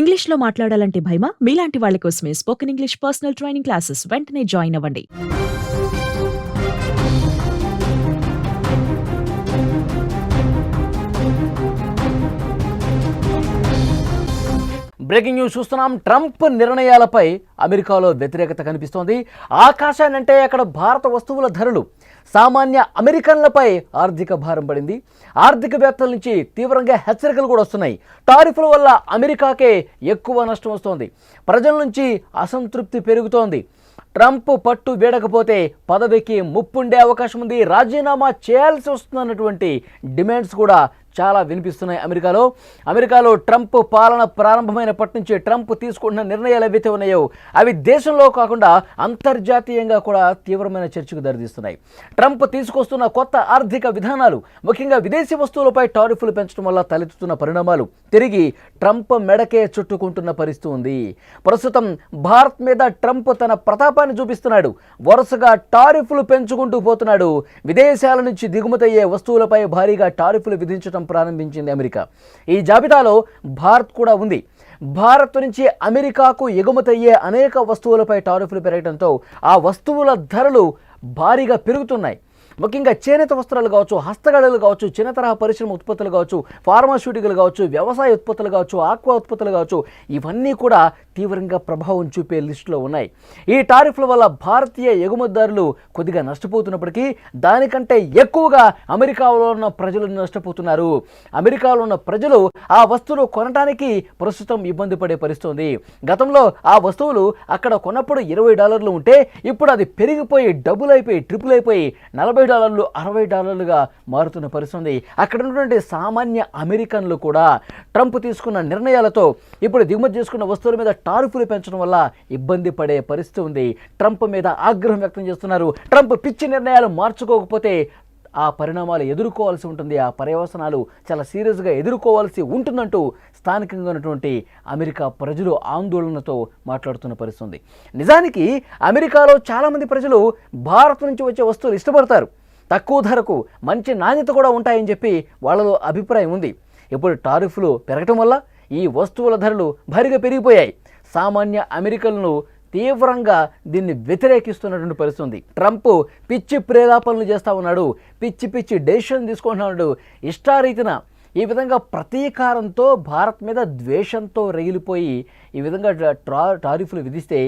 ఇంగ్లీష్‌లో మాట్లాడాలంటే భయమా? మీలాంటి వాళ్ళ కోసమే spoken English personal training classes వెంటనే జాయిన్ అవ్వండి. బ్రేకింగ్ న్యూస్ చూస్తున్నాం. ట్రంప్ నిర్ణయాలపై అమెరికాలో వ్యతిరేకత కనిపిస్తోంది. ఆకాశానంటే అక్కడ భారత వస్తువుల ధరలు సామాన్య అమెరికన్లపై ఆర్థిక భారం పడింది. ఆర్థికవేత్తల నుంచి తీవ్రంగా హెచ్చరికలు కూడా వస్తున్నాయి. టారిఫ్ల వల్ల అమెరికాకే ఎక్కువ నష్టం వస్తోంది. ప్రజల నుంచి అసంతృప్తి పెరుగుతోంది. ట్రంప్ పట్టు వీడకపోతే పదవికి ముప్పుండే అవకాశం ఉంది, రాజీనామా చేయాల్సి వస్తుందన్నటువంటి డిమాండ్స్ కూడా చాలా వినిపిస్తున్నాయి. అమెరికాలో ట్రంప్ పాలన ప్రారంభమైనప్పటి నుంచి ట్రంప్ తీసుకుంటున్న నిర్ణయాలు ఏవైతే ఉన్నాయో అవి దేశంలో కాకుండా అంతర్జాతీయంగా కూడా తీవ్రమైన చర్చకు దారితీస్తున్నాయి. ట్రంప్ తీసుకొస్తున్న కొత్త ఆర్థిక విధానాలు, ముఖ్యంగా విదేశీ వస్తువులపై టారిఫ్లు పెంచడం వల్ల తలెత్తుతున్న పరిణామాలు తిరిగి ట్రంప్ మెడకే చుట్టుకుంటున్న పరిస్థితి ఉంది. ప్రస్తుతం భారత్ మీద ట్రంప్ తన ప్రతాపాన్ని చూపిస్తున్నాడు. వరుసగా టారిఫ్లు పెంచుకుంటూ పోతున్నాడు. విదేశాల నుంచి దిగుమతయ్యే వస్తువులపై భారీగా టారిఫ్లు విధించడం ప్రారంభించింది అమెరికా. ఈ జాబితాలో భారత్ కూడా ఉంది. భారత్ నుంచి అమెరికాకు ఎగుమతయ్యే అనేక వస్తువులపై టారిఫ్లు పెరగడంతో ఆ వస్తువుల ధరలు భారీగా పెరుగుతున్నాయి. ముఖ్యంగా చేనేత వస్త్రాలు కావచ్చు, హస్తకళలు కావచ్చు, చిన్న తరహా పరిశ్రమ ఉత్పత్తులు కావచ్చు, ఫార్మాస్యూటికల్ కావచ్చు, వ్యవసాయ ఉత్పత్తులు కావచ్చు, ఆక్వా ఉత్పత్తులు కావచ్చు, ఇవన్నీ కూడా తీవ్రంగా ప్రభావం చూపే లిస్టులో ఉన్నాయి. ఈ టారిఫ్ల వల్ల భారతీయ ఎగుమతిదారులు కొద్దిగా నష్టపోతున్నప్పటికీ దానికంటే ఎక్కువగా అమెరికాలో ఉన్న ప్రజలు నష్టపోతున్నారు. అమెరికాలో ఉన్న ప్రజలు ఆ వస్తువులు కొనడానికి ప్రస్తుతం ఇబ్బంది పడే పరిస్థితి. గతంలో ఆ వస్తువులు అక్కడ కొన్నప్పుడు $20 ఉంటే ఇప్పుడు అది పెరిగిపోయి డబుల్ అయిపోయి ట్రిపుల్ అయిపోయి $40 $60గా మారుతున్న పరిస్థితి. అక్కడ ఉన్నటువంటి సామాన్య అమెరికన్లు కూడా ట్రంప్ తీసుకున్న నిర్ణయాలతో ఇప్పుడు దిగుమతి చేసుకున్న వస్తువుల మీద టారిఫ్లు పెంచడం వల్ల ఇబ్బంది పడే పరిస్థితి ఉంది. ట్రంప్ మీద ఆగ్రహం వ్యక్తం చేస్తున్నారు. ట్రంప్ పిచ్చి నిర్ణయాలు మార్చుకోకపోతే ఆ పరిణామాలు ఎదుర్కోవాల్సి ఉంటుంది, ఆ పర్యవసనాలు చాలా సీరియస్గా ఎదుర్కోవాల్సి ఉంటుందంటూ స్థానికంగా ఉన్నటువంటి అమెరికా ప్రజలు ఆందోళనతో మాట్లాడుతున్న పరిస్థితి. నిజానికి అమెరికాలో చాలామంది ప్రజలు భారత్ నుంచి వచ్చే వస్తువులు ఇష్టపడతారు. తక్కువ ధరకు మంచి నాణ్యత కూడా ఉంటాయని చెప్పి వాళ్ళలో అభిప్రాయం ఉంది. ఇప్పుడు టారిఫ్లు పెరగటం వల్ల ఈ వస్తువుల ధరలు భారీగా పెరిగిపోయాయి. సామాన్య అమెరికన్లను తీవ్రంగా దీన్ని వ్యతిరేకిస్తున్నటువంటి పరిస్థితి ఉంది. ట్రంప్ పిచ్చి ప్రేరేపణలు చేస్తూ ఉన్నాడు, పిచ్చి డెసిషన్ తీసుకుంటున్నాడు. ఇష్టారీతిన ఈ విధంగా ప్రతీకారంతో భారత్ మీద ద్వేషంతో రగిలిపోయి ఈ విధంగా టారిఫ్లు విధిస్తే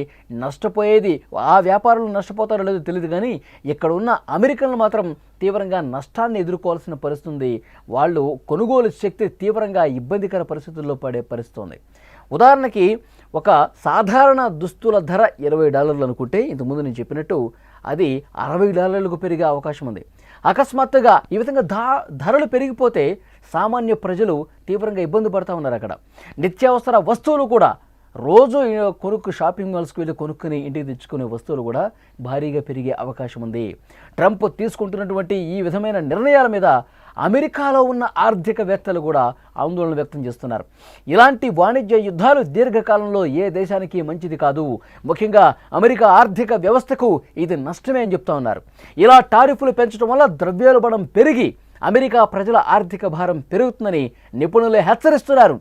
నష్టపోయేది ఆ వ్యాపారులు నష్టపోతారో లేదో తెలియదు, కానీ ఇక్కడ ఉన్న అమెరికన్లు మాత్రం తీవ్రంగా నష్టాన్ని ఎదుర్కోవాల్సిన పరిస్థితి. వాళ్ళు కొనుగోలు శక్తి తీవ్రంగా ఇబ్బందికర పరిస్థితుల్లో పడే పరిస్థితి. ఉదాహరణకి ఒక సాధారణ దుస్తుల ధర $20 అనుకుంటే ఇంతకుముందు నేను చెప్పినట్టు అది $60కు పెరిగే అవకాశం ఉంది. అకస్మాత్తుగా ఈ విధంగా ధరలు పెరిగిపోతే సామాన్య ప్రజలు తీవ్రంగా ఇబ్బంది పడుతూ ఉన్నారు. అక్కడ నిత్యావసర వస్తువులు కూడా రోజు షాపింగ్ మాల్స్కి వెళ్ళి కొనుక్కుని ఇంటికి తెచ్చుకునే వస్తువులు కూడా భారీగా పెరిగే అవకాశం ఉంది. ట్రంప్ తీసుకుంటున్నటువంటి ఈ విధమైన నిర్ణయాల మీద అమెరికాలో ఉన్న ఆర్థికవేత్తలు కూడా ఆందోళన వ్యక్తం చేస్తున్నారు. ఇలాంటి వాణిజ్య యుద్ధాలు దీర్ఘకాలంలో ఏ దేశానికి మంచిది కాదు, ముఖ్యంగా అమెరికా ఆర్థిక వ్యవస్థకు ఇది నష్టమే అని చెప్తా ఉన్నారు. ఇలా టారిఫ్లు పెంచడం వల్ల ద్రవ్యోల్బణం పెరిగి అమెరికా ప్రజల ఆర్థిక భారం పెరుగుతుందని నిపుణులు హెచ్చరిస్తున్నారు.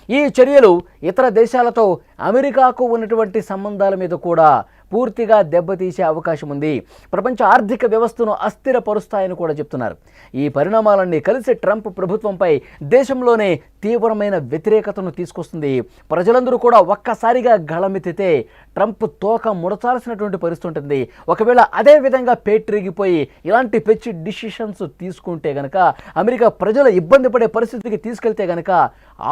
ఈ చర్యలు ఇతర దేశాలతో అమెరికాకు ఉన్నటువంటి సంబంధాల మీద కూడా పూర్తిగా దెబ్బతీసే అవకాశం ఉంది, ప్రపంచ ఆర్థిక వ్యవస్థను అస్థిరపరుస్తాయని కూడా చెప్తున్నారు. ఈ పరిణామాలన్నీ కలిసి ట్రంప్ ప్రభుత్వంపై దేశంలోనే తీవ్రమైన వ్యతిరేకతను తీసుకొస్తుంది. ప్రజలందరూ కూడా ఒక్కసారిగా గళమెత్తితే ట్రంప్ తోక ముడచాల్సినటువంటి పరిస్థితి ఉంటుంది. ఒకవేళ అదే విధంగా పేటరిగిపోయి ఇలాంటి పిచ్చి డిసిషన్స్ తీసుకుంటే గనక అమెరికా ప్రజలు ఇబ్బంది పడే పరిస్థితికి తీసుకెళ్తే గనక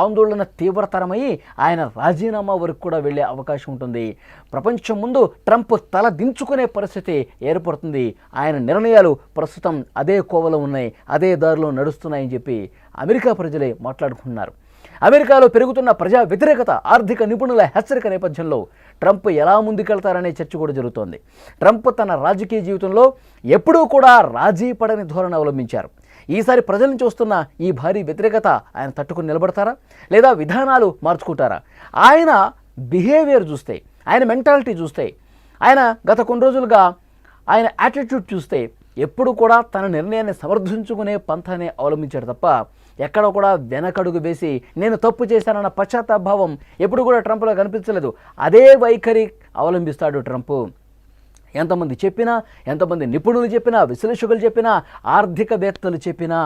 ఆందోళన తీవ్రతరమై ఆయన రాజీనామా వరకు కూడా వెళ్ళే అవకాశం ఉంటుంది. ప్రపంచం ముందు ట్రంప్ తల దించుకునే పరిస్థితి ఏర్పడుతుంది. ఆయన నిర్ణయాలు ప్రస్తుతం అదే కోవలో ఉన్నాయి, అదే దారిలో నడుస్తున్నాయని చెప్పి అమెరికా ప్రజలే మాట్లాడుకుంటున్నారు. అమెరికాలో పెరుగుతున్న ప్రజా వ్యతిరేకత, ఆర్థిక నిపుణుల హెచ్చరిక నేపథ్యంలో ట్రంప్ ఎలా ముందుకెళ్తారనే చర్చ కూడా జరుగుతోంది. ట్రంప్ తన రాజకీయ జీవితంలో ఎప్పుడూ కూడా రాజీ పడని ధోరణి అవలంబించారు. ఈసారి ప్రజల నుంచి వస్తున్న ఈ భారీ వ్యతిరేకత ఆయన తట్టుకుని నిలబడతారా, లేదా విధానాలు మార్చుకుంటారా? ఆయన బిహేవియర్ చూస్తే, ఆయన మెంటాలిటీ చూస్తే, ఆయన గత కొన్ని రోజులుగా ఆయన యాటిట్యూడ్ చూస్తే ఎప్పుడు కూడా తన నిర్ణయాన్ని సమర్థించుకునే పంథానే అవలంబించాడు తప్ప ఎక్కడ కూడా వెనకడుగు వేసి నేను తప్పు చేశానన్న పశ్చాత్తాపభావం ఎప్పుడు కూడా ట్రంప్లో కనిపించలేదు. అదే వైఖరి అవలంబిస్తాడు ట్రంప్. ఎంతమంది చెప్పినా, ఎంతమంది నిపుణులు చెప్పినా, విశ్లేషకులు చెప్పినా, ఆర్థికవేత్తలు చెప్పినా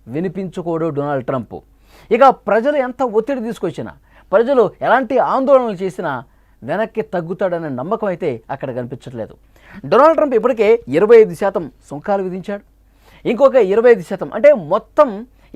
వినిపించుకోడు డొనాల్డ్ ట్రంప్. ఇక ప్రజలు ఎంత ఒత్తిడి తీసుకొచ్చినా, ప్రజలు ఎలాంటి ఆందోళనలు చేసినా వెనక్కి తగ్గుతాడనే నమ్మకం అయితే అక్కడ కనిపించట్లేదు. డొనాల్డ్ ట్రంప్ ఇప్పటికే 25% సుంకాలు విధించాడు. ఇంకొక 25% అంటే మొత్తం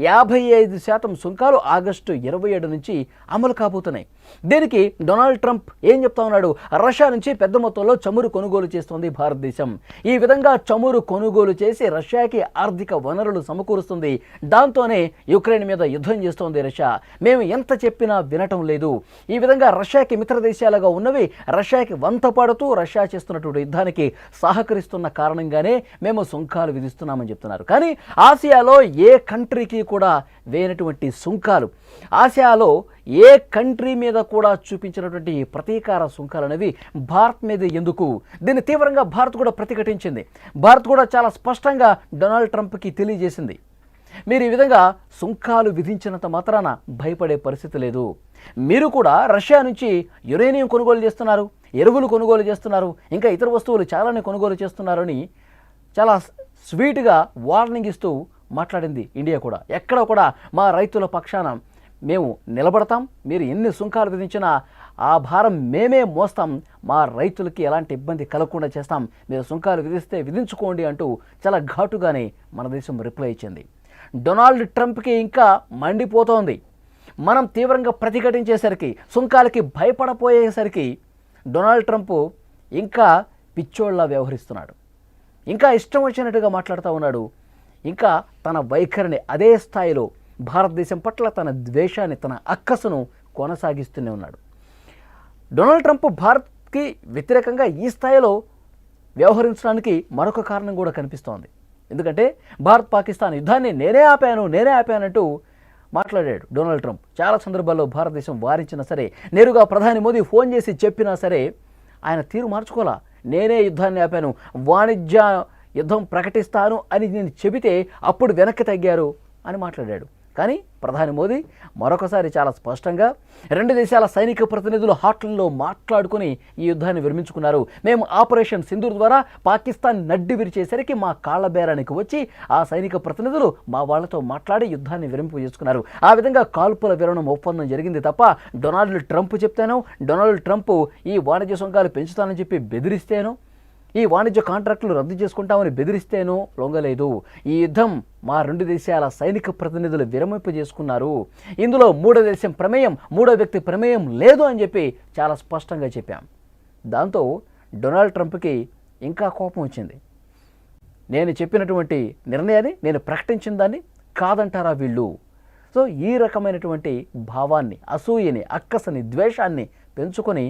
55% సుంకాలు ఆగస్టు 27 నుంచి అమలు కాబోతున్నాయి. దీనికి డొనాల్డ్ ట్రంప్ ఏం చెప్తా ఉన్నాడు? రష్యా నుంచి పెద్ద మొత్తంలో చమురు కొనుగోలు చేస్తోంది భారతదేశం. ఈ విధంగా చమురు కొనుగోలు చేసి రష్యాకి ఆర్థిక వనరులు సమకూరుస్తుంది. దాంతోనే యుక్రెయిన్ మీద యుద్ధం చేస్తోంది రష్యా. మేము ఎంత చెప్పినా వినటం లేదు. ఈ విధంగా రష్యాకి మిత్ర దేశాలుగా ఉన్నవి రష్యాకి వంత పడుతూ రష్యా చేస్తున్నటువంటి యుద్ధానికి సహకరిస్తున్న కారణంగానే మేము సుంకాలు విధిస్తున్నామని చెప్తున్నారు. కానీ ఆసియాలో ఏ కంట్రీకి కూడా వేయనటువంటి సుంకాలు, ఆసియాలో ఏ కంట్రీ మీద కూడా చూపించినటువంటి ప్రతీకార సుంకాలు అనేవి భారత్ మీద ఎందుకు? దీన్ని తీవ్రంగా భారత్ కూడా ప్రతిఘటించింది. భారత్ కూడా చాలా స్పష్టంగా డొనాల్డ్ ట్రంప్కి తెలియజేసింది, మీరు ఈ విధంగా సుంకాలు విధించినంత మాత్రాన భయపడే పరిస్థితి లేదు. మీరు కూడా రష్యా నుంచి యురేనియం కొనుగోలు చేస్తున్నారు, ఎరువులు కొనుగోలు చేస్తున్నారు, ఇంకా ఇతర వస్తువులు చాలానే కొనుగోలు చేస్తున్నారని చాలా స్వీట్గా వార్నింగ్ ఇస్తూ మాట్లాడింది ఇండియా కూడా. ఎక్కడ కూడా మా రైతుల పక్షాన మేము నిలబడతాం, మీరు ఎన్ని సుంకాలు విధించినా ఆ భారం మేమే మోస్తాం, మా రైతులకి ఎలాంటి ఇబ్బంది కలగకుండా చేస్తాం, మీరు సుంకాలు విధిస్తే విధించుకోండి అంటూ చాలా ఘాటుగానే మన దేశం రిప్లై ఇచ్చింది. డొనాల్డ్ ట్రంప్కి ఇంకా మండిపోతోంది. మనం తీవ్రంగా ప్రతిఘటించేసరికి, సుంకాలకి భయపడపోయేసరికి డొనాల్డ్ ట్రంప్ ఇంకా పిచ్చోళ్ళ వ్యవహరిస్తున్నాడు. ఇంకా ఇష్టం వచ్చినట్టుగా మాట్లాడుతూ ఉన్నాడు. ఇంకా తన వైఖరిని అదే స్థాయిలో భారతదేశం పట్ల తన ద్వేషాన్ని, తన అక్కసును కొనసాగిస్తూనే ఉన్నాడు. డొనాల్డ్ ట్రంప్ భారత్కి వ్యతిరేకంగా ఈ స్థాయిలో వ్యవహరించడానికి మరొక కారణం కూడా కనిపిస్తోంది. ఎందుకంటే భారత్ పాకిస్తాన్ యుద్ధాన్ని నేనే ఆపానంటూ మాట్లాడాడు డొనాల్డ్ ట్రంప్. చాలా సందర్భాల్లో భారతదేశం వారించినా సరే, నేరుగా ప్రధాని మోదీ ఫోన్ చేసి చెప్పినా సరే ఆయన తీరు మార్చుకోలా. నేనే యుద్ధాన్ని ఆపాను, వాణిజ్య యుద్ధం ప్రకటిస్తాను అని నేను చెబితే అప్పుడు వెనక్కి తగ్గారు అని మాట్లాడాడు. కానీ ప్రధాని మోదీ మరొకసారి చాలా స్పష్టంగా రెండు దేశాల సైనిక ప్రతినిధులు హాట్లైన్లో మాట్లాడుకుని ఈ యుద్ధాన్ని విరమించుకున్నారు. మేము ఆపరేషన్ సింధూర్ ద్వారా పాకిస్తాన్ నడ్డి విరిచేసరికి మా కాళ్ల బేరానికి వచ్చి ఆ సైనిక ప్రతినిధులు మా వాళ్లతో మాట్లాడి యుద్ధాన్ని విరమింపు చేసుకున్నారు. ఆ విధంగా కాల్పుల విరమణం ఒప్పందం జరిగింది తప్ప డొనాల్డ్ ట్రంప్ చెప్తేనో, డొనాల్డ్ ట్రంప్ ఈ వాణిజ్య సుంకాలు పెంచుతానని చెప్పి బెదిరిస్తేనో, ఈ వాణిజ్య కాంట్రాక్టులు రద్దు చేసుకుంటామని బెదిరిస్తేనో లొంగలేదు. ఈ యుద్ధం మా రెండు దేశాల సైనిక ప్రతినిధులు విరమింపు చేసుకున్నారు. ఇందులో మూడో దేశం ప్రమేయం, మూడో వ్యక్తి ప్రమేయం లేదు అని చెప్పి చాలా స్పష్టంగా చెప్పాం. దాంతో డొనాల్డ్ ట్రంప్కి ఇంకా కోపం వచ్చింది. నేను చెప్పినటువంటి నిర్ణయాన్ని, నేను ప్రకటించిన దాన్ని కాదంటారా వీళ్ళు? సో ఈ రకమైనటువంటి భావాన్ని, అసూయని, అక్కసని, ద్వేషాన్ని పెంచుకొని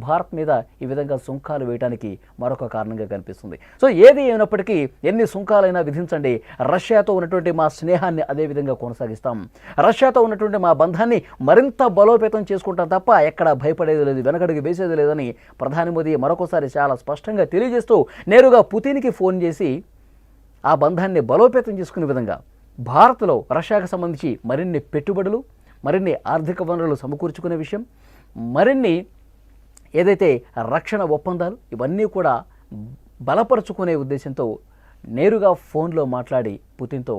భారత్ మీద ఈ విధంగా సుంకాలు వేయడానికి మరొక కారణంగా కనిపిస్తుంది. సో ఏది ఏమైనప్పటికీ ఎన్ని సుంకాలైనా విధించండి, రష్యాతో ఉన్నటువంటి మా స్నేహాన్ని అదే విధంగా కొనసాగిస్తాం, రష్యాతో ఉన్నటువంటి మా బంధాన్ని మరింత బలోపేతం చేసుకుంటాం తప్ప ఎక్కడ భయపడేది లేదు, వెనకడికి వేసేది లేదని ప్రధాని మోదీ మరొకసారి చాలా స్పష్టంగా తెలియజేస్తూ నేరుగా పుతిన్కి ఫోన్ చేసి ఆ బంధాన్ని బలోపేతం చేసుకునే విధంగా భారత్లో రష్యాకు సంబంధించి మరిన్ని పెట్టుబడులు, మరిన్ని ఆర్థిక వనరులు సమకూర్చుకునే విషయం, మరిన్ని ఏదైతే రక్షణ ఒప్పందాలు ఇవన్నీ కూడా బలపరుచుకునే ఉద్దేశంతో నేరుగా ఫోన్లో మాట్లాడి పుతిన్తో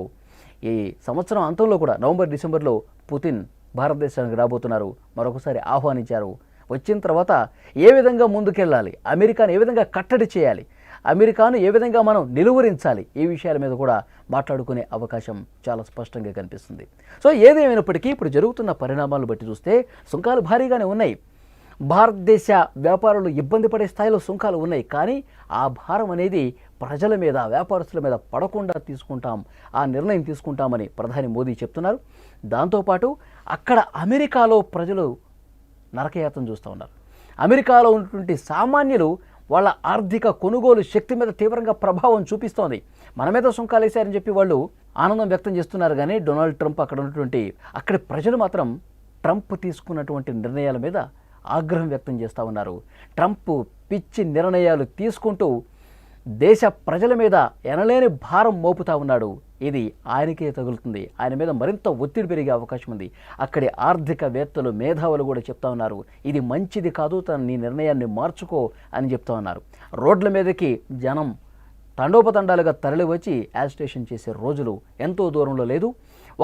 ఈ సంవత్సరం అంతంలో కూడా నవంబర్, డిసెంబర్లో పుతిన్ భారతదేశానికి రాబోతున్నారు. మరొకసారి ఆహ్వానించారు. వచ్చిన తర్వాత ఏ విధంగా ముందుకెళ్ళాలి, అమెరికాను ఏ విధంగా కట్టడి చేయాలి, అమెరికాను ఏ విధంగా మనం నిలువరించాలి, ఈ విషయాల మీద కూడా మాట్లాడుకునే అవకాశం చాలా స్పష్టంగా కనిపిస్తుంది. సో ఏదేమైనప్పటికీ ఇప్పుడు జరుగుతున్న పరిణామాలను బట్టి చూస్తే సుంకాలు భారీగానే ఉన్నాయి. భారతదేశ వ్యాపారులు ఇబ్బంది పడే స్థాయిలో సుంకాలు ఉన్నాయి. కానీ ఆ భారం అనేది ప్రజల మీద, వ్యాపారస్తుల మీద పడకుండా తీసుకుంటాం, ఆ నిర్ణయం తీసుకుంటామని ప్రధాని మోదీ చెప్తున్నారు. దాంతోపాటు అక్కడ అమెరికాలో ప్రజలు నరకయాతన చూస్తూ ఉన్నారు. అమెరికాలో ఉన్నటువంటి సామాన్యులు వాళ్ళ ఆర్థిక కొనుగోలు శక్తి మీద తీవ్రంగా ప్రభావం చూపిస్తోంది. మన మీద సుంకాలు వేశారని చెప్పి వాళ్ళు ఆనందం వ్యక్తం చేస్తున్నారు. కానీ డొనాల్డ్ ట్రంప్ అక్కడి ప్రజలు మాత్రం ట్రంప్ తీసుకున్నటువంటి నిర్ణయాల మీద ఆగ్రహం వ్యక్తం చేస్తూ ఉన్నారు. ట్రంప్ పిచ్చి నిర్ణయాలు తీసుకుంటూ దేశ ప్రజల మీద ఎనలేని భారం మోపుతా ఉన్నాడు. ఇది ఆయనకే తగులుతుంది. ఆయన మీద మరింత ఒత్తిడి పెరిగే అవకాశం ఉంది. అక్కడి ఆర్థికవేత్తలు, మేధావులు కూడా చెప్తా ఉన్నారు, ఇది మంచిది కాదు, నీ నిర్ణయాన్ని మార్చుకో అని చెప్తా ఉన్నారు. రోడ్ల మీదకి జనం తండోపతండాలుగా తరలి వచ్చి యాజిటేషన్ చేసే రోజులు ఎంతో దూరంలో లేదు.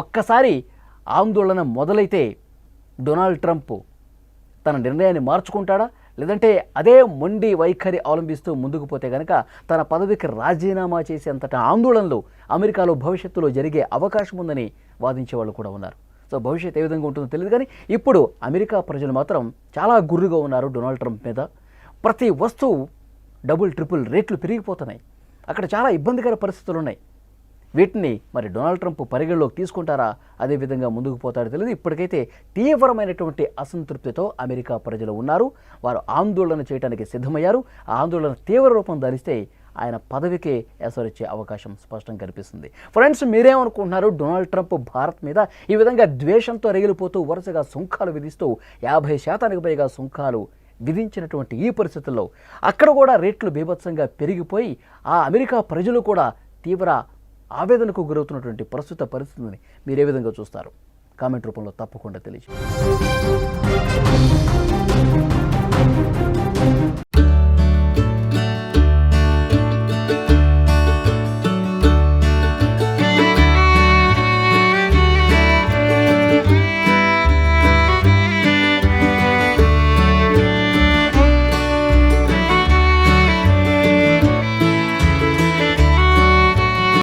ఒక్కసారి ఆందోళన మొదలైతే డొనాల్డ్ ట్రంప్ తన నిర్ణయాన్ని మార్చుకుంటాడా, లేదంటే అదే మొండి వైఖరి అవలంబిస్తూ ముందుకు పోతే కనుక తన పదవికి రాజీనామా చేసేంతటి ఆందోళనలు అమెరికాలో భవిష్యత్తులో జరిగే అవకాశం ఉందని వాదించే వాళ్ళు కూడా ఉన్నారు. సో భవిష్యత్తు ఏ విధంగా ఉంటుందో తెలియదు, కానీ ఇప్పుడు అమెరికా ప్రజలు మాత్రం చాలా గుర్రుగా ఉన్నారు డొనాల్డ్ ట్రంప్ మీద. ప్రతి వస్తువు డబుల్ ట్రిపుల్ రేట్లు పెరిగిపోతున్నాయి. అక్కడ చాలా ఇబ్బందికర పరిస్థితులు ఉన్నాయి. వీటిని మరి డొనాల్డ్ ట్రంప్ పరిగణలోకి తీసుకుంటారా, అదేవిధంగా ముందుకు పోతాడో తెలియదు. ఇప్పటికైతే తీవ్రమైనటువంటి అసంతృప్తితో అమెరికా ప్రజలు ఉన్నారు. వారు ఆందోళన చేయడానికి సిద్ధమయ్యారు. ఆ ఆందోళన తీవ్ర రూపం ధరిస్తే ఆయన పదవికే ఎసరొచ్చే అవకాశం స్పష్టంగా కనిపిస్తుంది. ఫ్రెండ్స్, మీరేమనుకుంటున్నారు? డొనాల్డ్ ట్రంప్ భారత్ మీద ఈ విధంగా ద్వేషంతో రగిలిపోతూ వరుసగా సుంకాలు విధిస్తూ 50% పైగా సుంకాలు విధించినటువంటి ఈ పరిస్థితుల్లో అక్కడ కూడా రేట్లు బీభత్సంగా పెరిగిపోయి ఆ అమెరికా ప్రజలు కూడా తీవ్ర ఆవేదనకు గురవుతున్నటువంటి ప్రస్తుత పరిస్థితిని మీరు ఏ విధంగా చూస్తారు? కామెంట్ రూపంలో తప్పకుండా తెలియజేయండి.